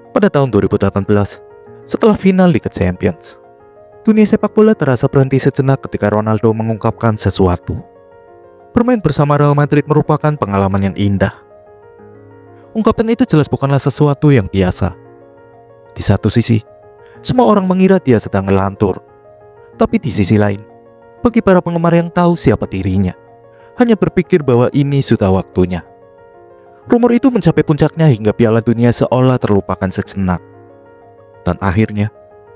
Pada tahun 2018, setelah final Liga Champions, dunia sepak bola terasa berhenti sejenak ketika Ronaldo mengungkapkan sesuatu. Bermain bersama Real Madrid merupakan pengalaman yang indah. Ungkapan itu jelas bukanlah sesuatu yang biasa. Di satu sisi, semua orang mengira dia sedang ngelantur. Tapi di sisi lain, bagi para penggemar yang tahu siapa dirinya, hanya berpikir bahwa ini sudah waktunya. Rumor itu mencapai puncaknya hingga Piala Dunia seolah terlupakan sejenak. Dan akhirnya,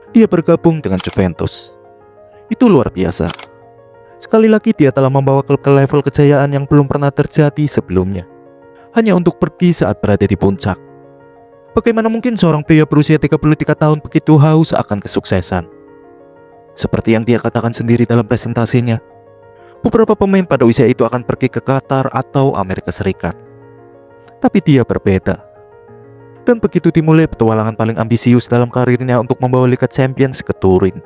dia bergabung dengan Juventus. Itu luar biasa. Sekali lagi dia telah membawa klub ke level kejayaan yang belum pernah terjadi sebelumnya, hanya untuk pergi saat berada di puncak. Bagaimana mungkin seorang pria berusia 33 tahun begitu haus akan kesuksesan? Seperti yang dia katakan sendiri dalam presentasinya, beberapa pemain pada usia itu akan pergi ke Qatar atau Amerika Serikat. Tapi dia berbeda. Dan begitu dimulai petualangan paling ambisius dalam karirnya untuk membawa Liga Champions ke Turin,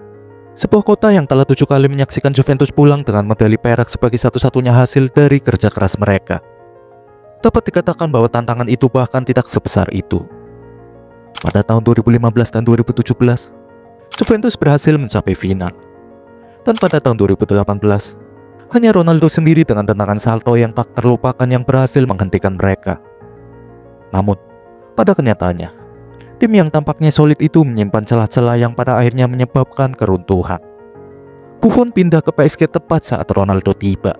sebuah kota yang telah 7 kali menyaksikan Juventus pulang dengan medali perak sebagai satu-satunya hasil dari kerja keras mereka. Dapat dikatakan bahwa tantangan itu bahkan tidak sebesar itu. Pada tahun 2015 dan 2017, Juventus berhasil mencapai final. Dan pada tahun 2018, hanya Ronaldo sendiri dengan tendangan salto yang tak terlupakan yang berhasil menghentikan mereka. Namun, pada kenyataannya, tim yang tampaknya solid itu menyimpan celah-celah yang pada akhirnya menyebabkan keruntuhan. Buffon pindah ke PSG tepat saat Ronaldo tiba,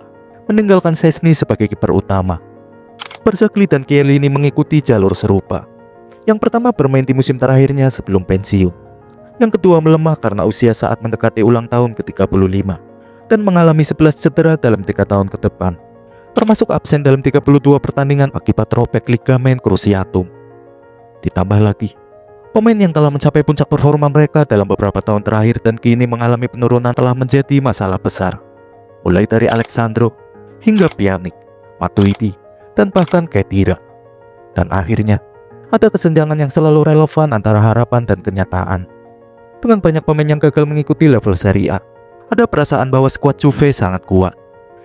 meninggalkan Szczęsny sebagai kiper utama. Barzagli dan Chiellini mengikuti jalur serupa. Yang pertama bermain di musim terakhirnya sebelum pensiun. Yang kedua melemah karena usia saat mendekati ulang tahun ke-35 dan mengalami 11 cedera dalam 3 tahun ke depan, termasuk absen dalam 32 pertandingan akibat robek ligamen cruciatum. Ditambah lagi, pemain yang telah mencapai puncak performa mereka dalam beberapa tahun terakhir dan kini mengalami penurunan telah menjadi masalah besar. Mulai dari Alexandro hingga Pjanic, Matuidi, dan bahkan Khedira. Dan akhirnya, ada kesenjangan yang selalu relevan antara harapan dan kenyataan. Dengan banyak pemain yang gagal mengikuti level Serie A, ada perasaan bahwa skuad Juve sangat kuat.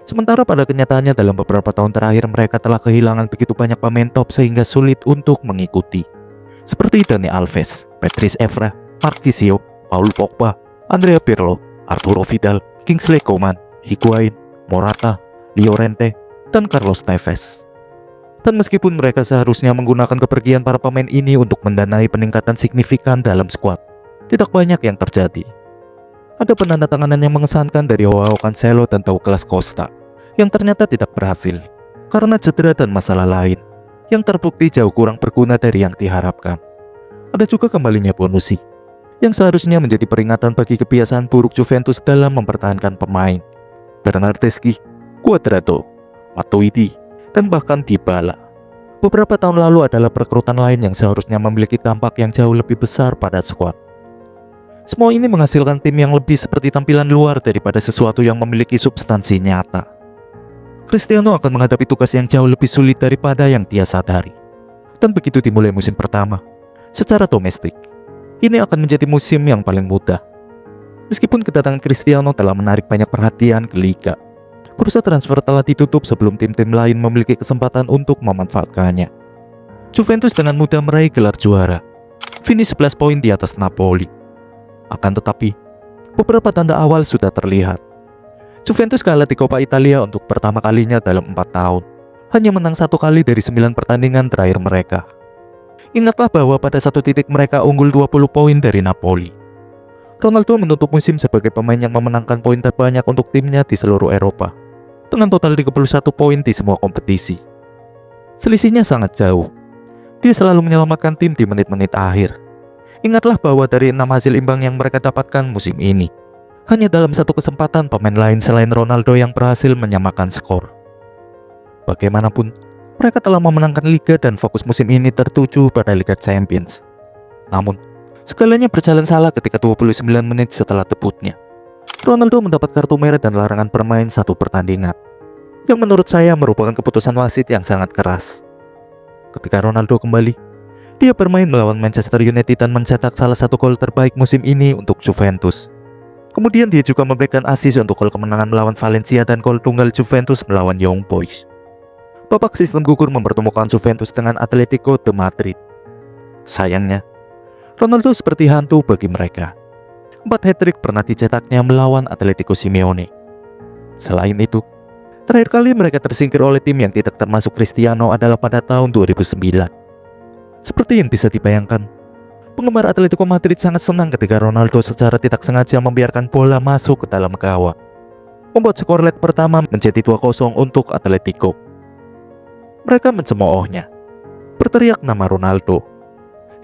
Sementara pada kenyataannya dalam beberapa tahun terakhir mereka telah kehilangan begitu banyak pemain top sehingga sulit untuk mengikuti. Seperti Dani Alves, Patrice Evra, Marquisio, Paul Pogba, Andrea Pirlo, Arturo Vidal, Kingsley Coman, Higuain, Morata, Llorente, dan Carlos Tevez. Dan meskipun mereka seharusnya menggunakan kepergian para pemain ini untuk mendanai peningkatan signifikan dalam skuad, tidak banyak yang terjadi. Ada penandatanganan yang mengesankan dari Joao Cancelo dan Douglas Costa yang ternyata tidak berhasil karena cedera dan masalah lain yang terbukti jauh kurang berguna dari yang diharapkan. Ada juga kembalinya Bonucci yang seharusnya menjadi peringatan bagi kebiasaan buruk Juventus dalam mempertahankan pemain. Bernardeschi, Cuadrado, Matuidi, dan bahkan Dybala. Beberapa tahun lalu adalah perekrutan lain yang seharusnya memiliki dampak yang jauh lebih besar pada skuad. Semua ini menghasilkan tim yang lebih seperti tampilan luar daripada sesuatu yang memiliki substansi nyata. Cristiano akan menghadapi tugas yang jauh lebih sulit daripada yang dia sadari. Dan begitu dimulai musim pertama, secara domestik, ini akan menjadi musim yang paling mudah. Meskipun kedatangan Cristiano telah menarik banyak perhatian ke Liga, bursa transfer telah ditutup sebelum tim-tim lain memiliki kesempatan untuk memanfaatkannya. Juventus dengan mudah meraih gelar juara, finish 11 poin di atas Napoli. Akan tetapi, beberapa tanda awal sudah terlihat. Juventus kalah di Coppa Italia untuk pertama kalinya dalam 4 tahun, hanya menang 1 kali dari 9 pertandingan terakhir mereka. Ingatlah bahwa pada satu titik mereka unggul 20 poin dari Napoli. Ronaldo menutup musim sebagai pemain yang memenangkan poin terbanyak untuk timnya di seluruh Eropa, dengan total 31 poin di semua kompetisi. Selisihnya sangat jauh. Dia selalu menyelamatkan tim di menit-menit akhir. Ingatlah bahwa dari 6 hasil imbang yang mereka dapatkan musim ini, hanya dalam satu kesempatan pemain lain selain Ronaldo yang berhasil menyamakan skor. Bagaimanapun, mereka telah memenangkan Liga dan fokus musim ini tertuju pada Liga Champions. Namun, segalanya berjalan salah ketika 29 menit setelah debutnya. Ronaldo mendapat kartu merah dan larangan bermain 1 pertandingan, yang menurut saya merupakan keputusan wasit yang sangat keras. Ketika Ronaldo kembali, dia bermain melawan Manchester United dan mencetak salah satu gol terbaik musim ini untuk Juventus. Kemudian dia juga memberikan assist untuk gol kemenangan melawan Valencia dan gol tunggal Juventus melawan Young Boys. Babak sistem gugur mempertemukan Juventus dengan Atletico de Madrid. Sayangnya, Ronaldo seperti hantu bagi mereka. 4 hat-trick pernah dicetaknya melawan Atletico Simeone. Selain itu, terakhir kali mereka tersingkir oleh tim yang tidak termasuk Cristiano adalah pada tahun 2009. Seperti yang bisa dibayangkan, penggemar Atletico Madrid sangat senang ketika Ronaldo secara tidak sengaja membiarkan bola masuk ke dalam gawang, membuat skor leg pertama menjadi 2-0 untuk Atletico. Mereka mencemoohnya, berteriak nama Ronaldo.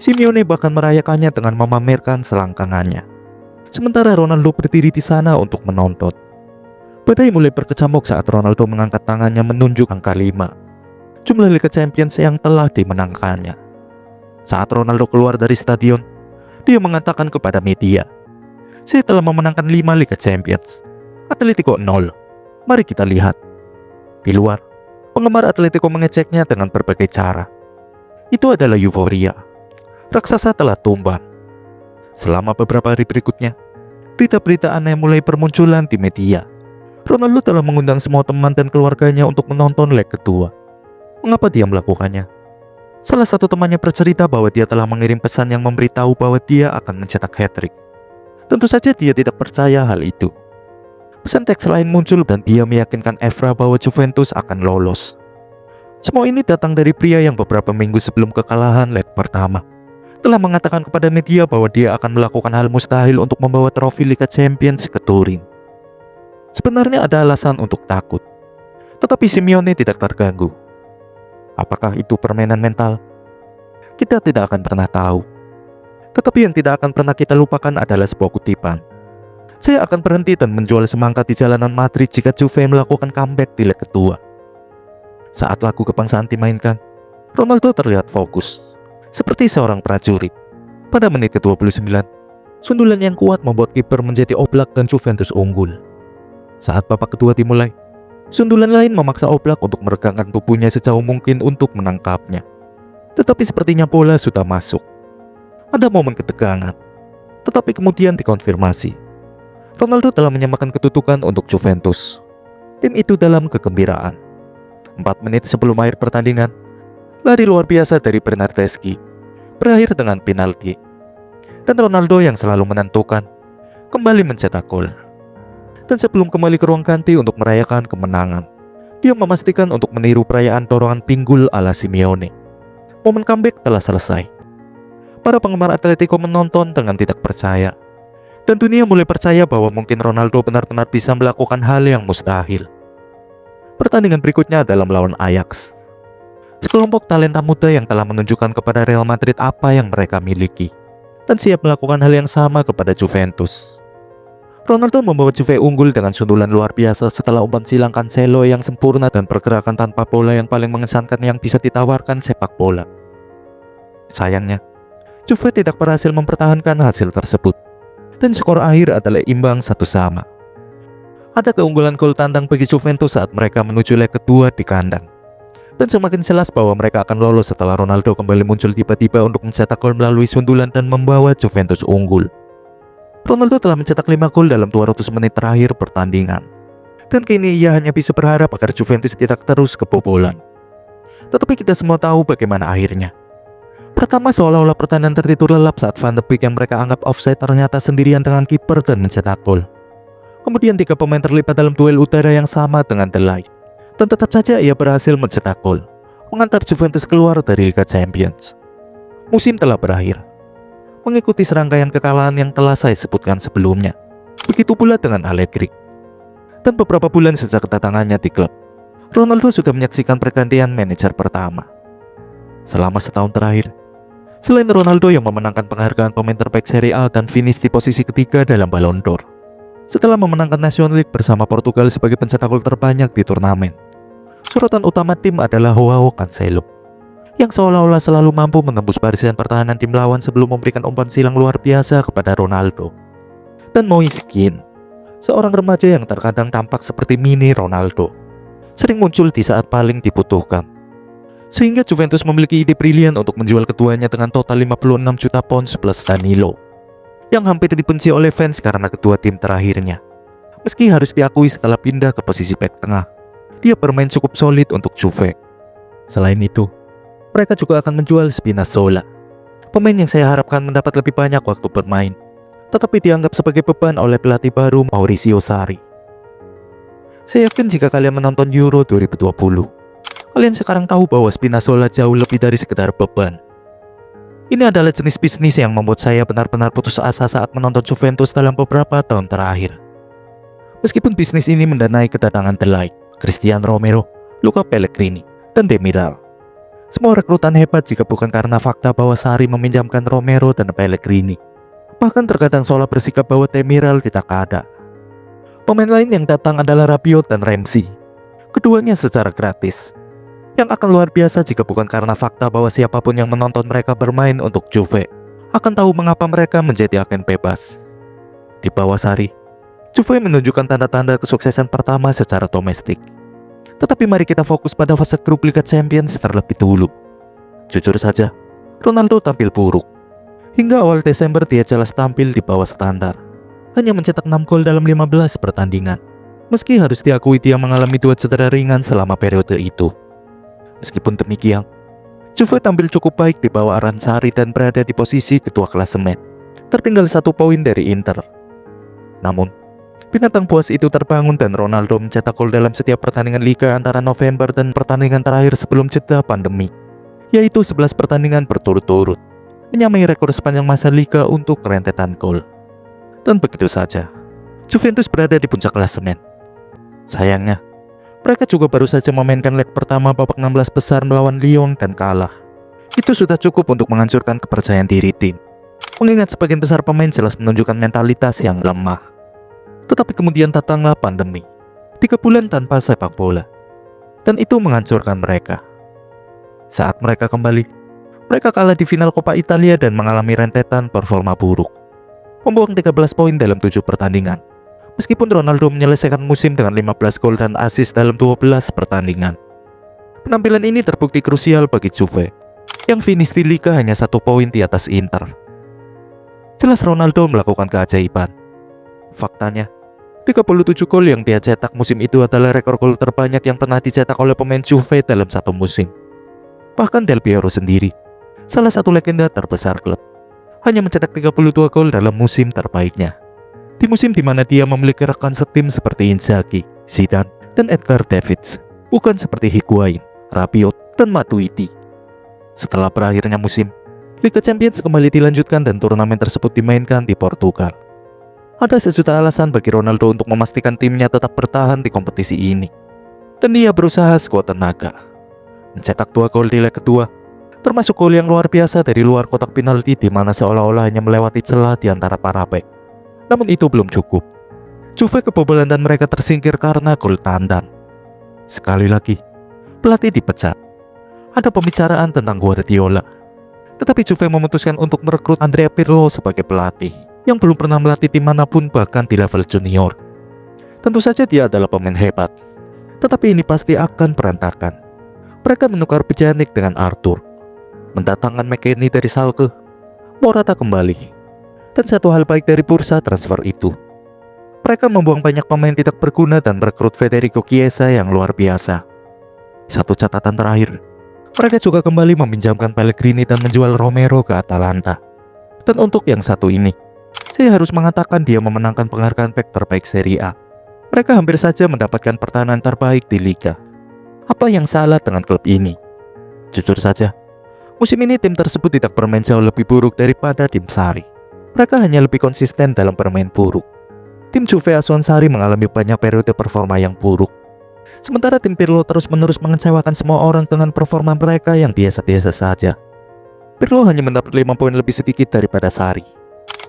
Simeone bahkan merayakannya dengan memamerkan selangkangannya. Sementara Ronaldo berdiri di sana untuk menonton. Badai mulai berkecamuk saat Ronaldo mengangkat tangannya menunjuk angka 5, jumlah Liga Champions yang telah dimenangkannya. Saat Ronaldo keluar dari stadion, dia mengatakan kepada media, "Saya telah memenangkan 5 Liga Champions, Atletico 0. Mari kita lihat." Di luar, penggemar Atletico mengeceknya dengan berbagai cara. Itu adalah euforia. Raksasa telah tumbang. Selama beberapa hari berikutnya, berita-berita aneh mulai bermunculan di media. Ronaldo telah mengundang semua teman dan keluarganya untuk menonton leg kedua. Mengapa dia melakukannya? Salah satu temannya bercerita bahwa dia telah mengirim pesan yang memberitahu bahwa dia akan mencetak hat-trick. Tentu saja dia tidak percaya hal itu. Pesan teks lain muncul dan dia meyakinkan Evra bahwa Juventus akan lolos. Semua ini datang dari pria yang beberapa minggu sebelum kekalahan leg pertama telah mengatakan kepada media bahwa dia akan melakukan hal mustahil untuk membawa trofi Liga Champions ke Turin. Sebenarnya ada alasan untuk takut, tetapi Simeone tidak terganggu. Apakah itu permainan mental? Kita tidak akan pernah tahu. Tetapi yang tidak akan pernah kita lupakan adalah sebuah kutipan. "Saya akan berhenti dan menjual semangka di jalanan Madrid jika Juve melakukan comeback di leg kedua." Saat lagu kebangsaan dimainkan, Ronaldo terlihat fokus, seperti seorang prajurit. Pada menit ke-29, sundulan yang kuat membuat kiper menjadi oblak dan Juventus unggul. Saat babak kedua dimulai, sundulan lain memaksa Oblak untuk meregangkan tubuhnya sejauh mungkin untuk menangkapnya. Tetapi sepertinya bola sudah masuk. Ada momen ketegangan, tetapi kemudian dikonfirmasi. Ronaldo telah menyamakan kedudukan untuk Juventus. Tim itu dalam kegembiraan. 4 menit sebelum akhir pertandingan, lari luar biasa dari Bernardeschi berakhir dengan penalti. Dan Ronaldo yang selalu menentukan, kembali mencetak gol. Dan sebelum kembali ke ruang ganti untuk merayakan kemenangan, dia memastikan untuk meniru perayaan dorongan pinggul ala Simeone. Momen comeback telah selesai. Para penggemar Atletico menonton dengan tidak percaya, dan dunia mulai percaya bahwa mungkin Ronaldo benar-benar bisa melakukan hal yang mustahil. Pertandingan berikutnya adalah melawan Ajax, sekelompok talenta muda yang telah menunjukkan kepada Real Madrid apa yang mereka miliki, dan siap melakukan hal yang sama kepada Juventus. Ronaldo membawa Juve unggul dengan sundulan luar biasa setelah umpan silang Cancelo yang sempurna dan pergerakan tanpa bola yang paling mengesankan yang bisa ditawarkan sepak bola. Sayangnya, Juve tidak berhasil mempertahankan hasil tersebut, dan skor akhir adalah imbang 1-1. Ada keunggulan gol tandang bagi Juventus saat mereka menuju leg kedua di kandang, dan semakin jelas bahwa mereka akan lolos setelah Ronaldo kembali muncul tiba-tiba untuk mencetak gol melalui sundulan dan membawa Juventus unggul. Ronaldo telah mencetak 5 gol dalam 200 menit terakhir pertandingan, dan kini ia hanya bisa berharap agar Juventus tidak terus kebobolan. Tetapi kita semua tahu bagaimana akhirnya. Pertama, seolah-olah pertandingan tertidur lelap saat Van de Beek yang mereka anggap offside ternyata sendirian dengan kiper dan mencetak gol. Kemudian 3 pemain terlibat dalam duel udara yang sama dengan De Ligt, dan tetap saja ia berhasil mencetak gol, mengantar Juventus keluar dari Liga Champions. Musim telah berakhir, mengikuti serangkaian kekalahan yang telah saya sebutkan sebelumnya. Begitu pula dengan Allegri. Dan beberapa bulan sejak kedatangannya di klub, Ronaldo sudah menyaksikan pergantian manajer pertama. Selama setahun terakhir, selain Ronaldo yang memenangkan penghargaan pemain terbaik Serie A dan finish di posisi ketiga dalam Ballon d'Or, setelah memenangkan National League bersama Portugal sebagai pencetak gol terbanyak di turnamen, sorotan utama tim adalah Joao Cancelo, yang seolah-olah selalu mampu menembus barisan pertahanan tim lawan sebelum memberikan umpan silang luar biasa kepada Ronaldo. Dan Moise Kean, seorang remaja yang terkadang tampak seperti mini Ronaldo, sering muncul di saat paling dibutuhkan. Sehingga Juventus memiliki ide brilian untuk menjual keduanya dengan total 56 juta pounds plus Danilo, yang hampir dibenci oleh fans karena kedua tim terakhirnya. Meski harus diakui setelah pindah ke posisi bek tengah, dia bermain cukup solid untuk Juve. Selain itu, mereka juga akan menjual Spinazzola, Pemain yang saya harapkan mendapat lebih banyak waktu bermain, tetapi dianggap sebagai beban oleh pelatih baru Maurizio Sarri. Saya yakin jika kalian menonton Euro 2020, kalian sekarang tahu bahwa Spinazzola jauh lebih dari sekedar beban. Ini adalah jenis bisnis yang membuat saya benar-benar putus asa saat menonton Juventus dalam beberapa tahun terakhir. Meskipun bisnis ini mendanai kedatangan De Ligt, Cristiano Romero, Luca Pellegrini, dan Demiral. Semua rekrutan hebat jika bukan karena fakta bahwa Sarri meminjamkan Romero dan Pellegrini. Bahkan terkadang seolah bersikap bahwa Demiral tidak ada. Pemain lain yang datang adalah Rabiot dan Ramsey. Keduanya secara gratis. Yang akan luar biasa jika bukan karena fakta bahwa siapapun yang menonton mereka bermain untuk Juve akan tahu mengapa mereka menjadi agen bebas. Di bawah Sarri, Juve menunjukkan tanda-tanda kesuksesan pertama secara domestik. Tetapi mari kita fokus pada fase grup Liga Champions terlebih dulu. Jujur saja, Ronaldo tampil buruk. Hingga awal Desember dia jelas tampil di bawah standar. Hanya mencetak 6 gol dalam 15 pertandingan. Meski harus diakui dia mengalami 2 cedera ringan selama periode itu. Meskipun demikian, Juve tampil cukup baik di bawah arahan Sarri dan berada di posisi ketua klasemen, tertinggal 1 poin dari Inter. Namun, binatang buas itu terbangun dan Ronaldo mencetak gol dalam setiap pertandingan Liga antara November dan pertandingan terakhir sebelum jeda pandemi, yaitu 11 pertandingan berturut-turut, menyamai rekor sepanjang masa Liga untuk rentetan gol. Dan begitu saja, Juventus berada di puncak klasemen. Sayangnya, mereka juga baru saja memainkan leg pertama babak 16 besar melawan Lyon dan kalah. Itu sudah cukup untuk menghancurkan kepercayaan diri tim, mengingat sebagian besar pemain jelas menunjukkan mentalitas yang lemah. Tetapi kemudian datanglah pandemi, 3 bulan tanpa sepak bola, dan itu menghancurkan mereka. Saat mereka kembali, mereka kalah di final Coppa Italia dan mengalami rentetan performa buruk, membuang 13 poin dalam 7 pertandingan. Meskipun Ronaldo menyelesaikan musim dengan 15 gol dan assist dalam 12 pertandingan. Penampilan ini terbukti krusial bagi Juve, yang finish di Liga hanya 1 poin di atas Inter. Jelas Ronaldo melakukan keajaiban. Faktanya, 37 gol yang dia cetak musim itu adalah rekor gol terbanyak yang pernah dicetak oleh pemain Juve dalam 1 musim. Bahkan Del Piero sendiri, salah satu legenda terbesar klub, hanya mencetak 32 gol dalam musim terbaiknya. Di musim di mana dia memiliki rekan setim seperti Inzaghi, Zidane, dan Edgar Davids, bukan seperti Higuain, Rabiot, dan Matuidi. Setelah berakhirnya musim, Liga Champions kembali dilanjutkan dan turnamen tersebut dimainkan di Portugal. Ada sejuta alasan bagi Ronaldo untuk memastikan timnya tetap bertahan di kompetisi ini. Dan dia berusaha sekuat tenaga. Mencetak 2 gol di leg kedua, termasuk gol yang luar biasa dari luar kotak penalti di mana seolah-olah hanya melewati celah di antara para bek. Namun itu belum cukup. Juve kebobolan dan mereka tersingkir karena gol tandan. Sekali lagi, pelatih dipecat. Ada pembicaraan tentang Guardiola. Tetapi Juve memutuskan untuk merekrut Andrea Pirlo sebagai pelatih yang belum pernah melatih tim manapun bahkan di level junior. Tentu saja dia adalah pemain hebat, tetapi ini pasti akan berantakan. Mereka menukar Pjanic dengan Arthur, mendatangkan McKennie dari Schalke, Morata kembali, dan satu hal baik dari bursa transfer itu, mereka membuang banyak pemain tidak berguna dan merekrut Federico Chiesa yang luar biasa. Satu catatan terakhir, mereka juga kembali meminjamkan Pellegrini dan menjual Romero ke Atalanta. Dan untuk yang satu ini, saya harus mengatakan dia memenangkan penghargaan bek terbaik Serie A. Mereka hampir saja mendapatkan pertahanan terbaik di Liga. Apa yang salah dengan klub ini? Jujur saja, musim ini tim tersebut tidak bermain jauh lebih buruk daripada tim Sarri. Mereka hanya lebih konsisten dalam bermain buruk. Tim Juve asuhan Sarri mengalami banyak periode performa yang buruk. Sementara tim Pirlo terus-menerus mengecewakan semua orang dengan performa mereka yang biasa-biasa saja. Pirlo hanya mendapat 5 poin lebih sedikit daripada Sarri.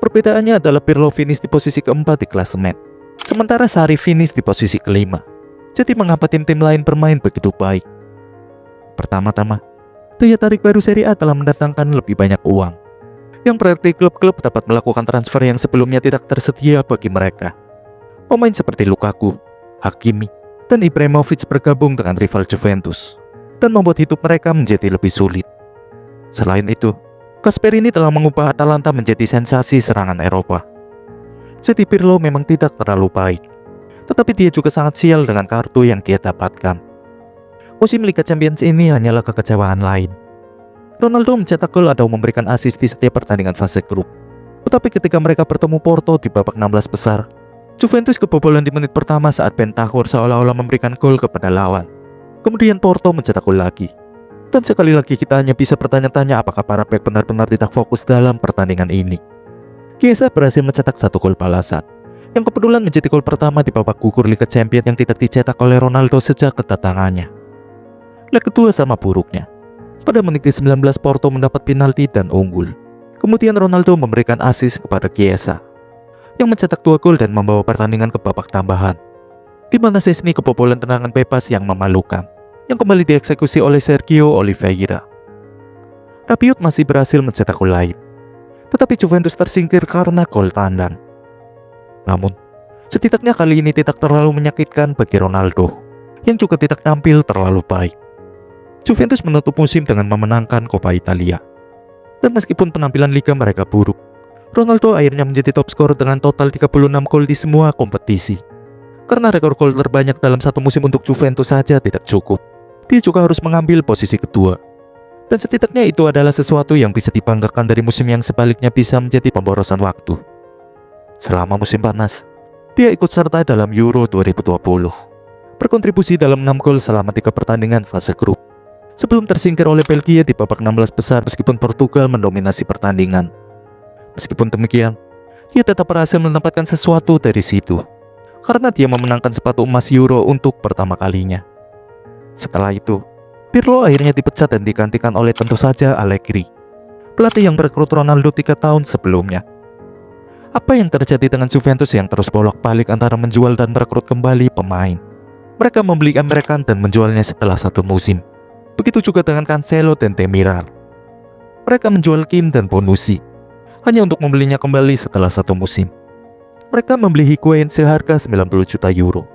Perbedaannya adalah Pirlo finish di posisi keempat di klasemen, sementara Sarri finish di posisi kelima. Jadi mengapa tim-tim lain bermain begitu baik? Pertama-tama, daya tarik baru Serie A telah mendatangkan lebih banyak uang, yang berarti klub-klub dapat melakukan transfer yang sebelumnya tidak tersedia bagi mereka. Pemain seperti Lukaku, Hakimi, dan Ibrahimovic bergabung dengan rival Juventus, dan membuat hidup mereka menjadi lebih sulit. Selain itu, Gasperini telah mengubah Atalanta menjadi sensasi serangan Eropa. Jadi Pirlo memang tidak terlalu baik, tetapi dia juga sangat sial dengan kartu yang dia dapatkan. Musim Liga Champions ini hanyalah kekecewaan lain. Ronaldo mencetak gol atau memberikan assist di setiap pertandingan fase grup. Tetapi ketika mereka bertemu Porto di babak 16 besar, Juventus kebobolan di menit pertama saat Bentancur seolah-olah memberikan gol kepada lawan. Kemudian Porto mencetak gol lagi. Dan sekali lagi kita hanya bisa bertanya-tanya apakah para bek benar-benar tidak fokus dalam pertandingan ini. Chiesa berhasil mencetak 1 gol balasan, yang kebetulan menjadi gol pertama di babak gugur Liga Champions yang tidak dicetak oleh Ronaldo sejak kedatangannya. Leg kedua sama buruknya. Pada menit ke-19 Porto mendapat penalti dan unggul. Kemudian Ronaldo memberikan assist kepada Chiesa, yang mencetak 2 gol dan membawa pertandingan ke babak tambahan, di mana Szczęsny kebobolan tendangan bebas yang memalukan, yang kembali dieksekusi oleh Sergio Oliveira. Rabiot masih berhasil mencetak gol lain, tetapi Juventus tersingkir karena gol tandang. Namun, setidaknya kali ini tidak terlalu menyakitkan bagi Ronaldo, yang juga tidak tampil terlalu baik. Juventus menutup musim dengan memenangkan Coppa Italia. Dan meskipun penampilan liga mereka buruk, Ronaldo akhirnya menjadi top skor dengan total 36 gol di semua kompetisi. Karena rekor gol terbanyak dalam satu musim untuk Juventus saja tidak cukup, dia juga harus mengambil posisi kedua. Dan setidaknya itu adalah sesuatu yang bisa dibanggakan dari musim yang sebaliknya bisa menjadi pemborosan waktu. Selama musim panas, dia ikut serta dalam Euro 2020, berkontribusi dalam 6 gol selama 3 pertandingan fase grup, sebelum tersingkir oleh Belgia di babak 16 besar meskipun Portugal mendominasi pertandingan. Meskipun demikian, dia tetap berhasil menempatkan sesuatu dari situ, karena dia memenangkan sepatu emas Euro untuk pertama kalinya. Setelah itu, Pirlo akhirnya dipecat dan digantikan oleh tentu saja Allegri, pelatih yang merekrut Ronaldo 3 tahun sebelumnya. Apa yang terjadi dengan Juventus yang terus bolak-balik antara menjual dan merekrut kembali pemain? Mereka membeli Amerikan dan menjualnya setelah 1 musim. Begitu juga dengan Cancelo dan Demiral. Mereka menjual Kean dan Bonucci hanya untuk membelinya kembali setelah 1 musim. Mereka membeli Higuain seharga 90 juta euro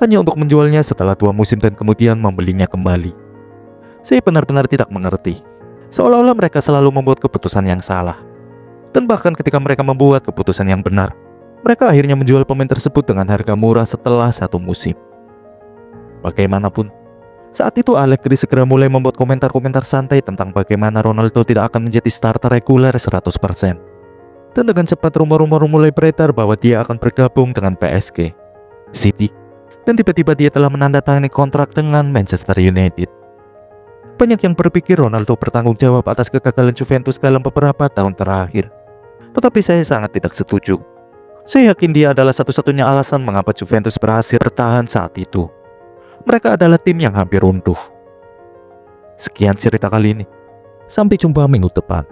hanya untuk menjualnya setelah 2 musim dan kemudian membelinya kembali. Saya benar-benar tidak mengerti. Seolah-olah mereka selalu membuat keputusan yang salah. Dan bahkan ketika mereka membuat keputusan yang benar, mereka akhirnya menjual pemain tersebut dengan harga murah setelah 1 musim. Bagaimanapun, saat itu Allegri segera mulai membuat komentar-komentar santai tentang bagaimana Ronaldo tidak akan menjadi starter reguler 100%. Dan dengan cepat rumor-rumor mulai beredar bahwa dia akan bergabung dengan PSG, City, dan tiba-tiba dia telah menandatangani kontrak dengan Manchester United. Banyak yang berpikir Ronaldo bertanggung jawab atas kegagalan Juventus dalam beberapa tahun terakhir. Tetapi saya sangat tidak setuju. Saya yakin dia adalah satu-satunya alasan mengapa Juventus berhasil bertahan saat itu. Mereka adalah tim yang hampir runtuh. Sekian cerita kali ini. Sampai jumpa minggu depan.